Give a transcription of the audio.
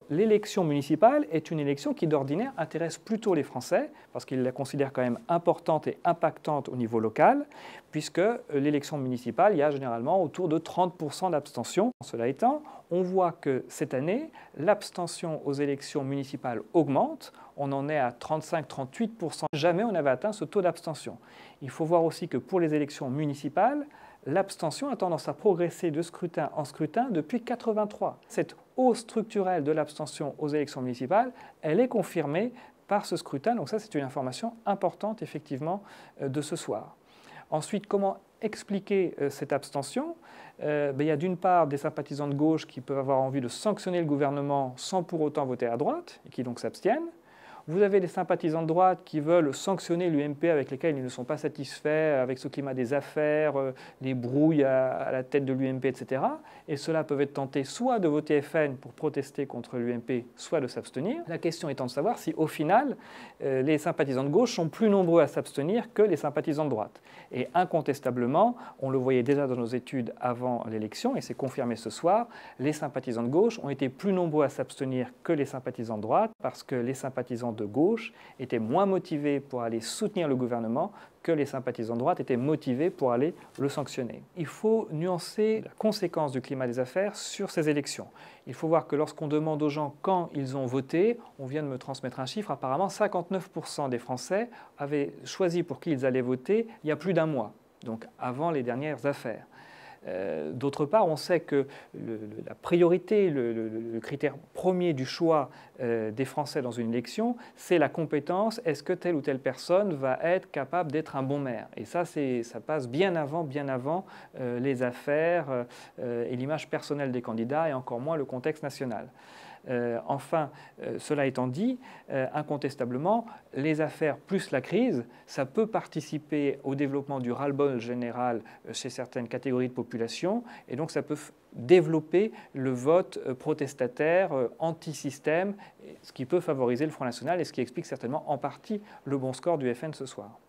L'élection municipale est une élection qui d'ordinaire intéresse plutôt les Français, parce qu'ils la considèrent quand même importante et impactante au niveau local, puisque l'élection municipale, il y a généralement autour de 30% d'abstention. Cela étant, on voit que cette année, l'abstention aux élections municipales augmente, on en est à 35-38%. Jamais on n'avait atteint ce taux d'abstention. Il faut voir aussi que pour les élections municipales, l'abstention a tendance à progresser de scrutin en scrutin depuis 1983. Cette hausse structurelle de l'abstention aux élections municipales, elle est confirmée par ce scrutin. Donc ça, c'est une information importante, effectivement, de ce soir. Ensuite, comment expliquer cette abstention? Il y a d'une part des sympathisants de gauche qui peuvent avoir envie de sanctionner le gouvernement sans pour autant voter à droite, et qui donc s'abstiennent. Vous avez des sympathisants de droite qui veulent sanctionner l'UMP avec lesquels ils ne sont pas satisfaits, avec ce climat des affaires, les brouilles à la tête de l'UMP, etc. Et ceux-là peuvent être tentés soit de voter FN pour protester contre l'UMP, soit de s'abstenir. La question étant de savoir si, au final, les sympathisants de gauche sont plus nombreux à s'abstenir que les sympathisants de droite. Et incontestablement, on le voyait déjà dans nos études avant l'élection, et c'est confirmé ce soir, les sympathisants de gauche ont été plus nombreux à s'abstenir que les sympathisants de droite, parce que les sympathisants de gauche étaient moins motivés pour aller soutenir le gouvernement que les sympathisants de droite étaient motivés pour aller le sanctionner. Il faut nuancer la conséquence du climat des affaires sur ces élections. Il faut voir que lorsqu'on demande aux gens quand ils ont voté, on vient de me transmettre un chiffre, apparemment 59% des Français avaient choisi pour qui ils allaient voter il y a plus d'un mois, donc avant les dernières affaires. D'autre part, on sait que la priorité, le critère premier du choix des Français dans une élection, c'est la compétence. Est-ce que telle ou telle personne va être capable d'être un bon maire? Et ça passe bien avant les affaires et l'image personnelle des candidats, et encore moins le contexte national. Enfin, cela étant dit, incontestablement, les affaires plus la crise, ça peut participer au développement du ras-le-bol général chez certaines catégories de population, et donc ça peut développer le vote protestataire, anti-système, ce qui peut favoriser le Front National et ce qui explique certainement en partie le bon score du FN ce soir.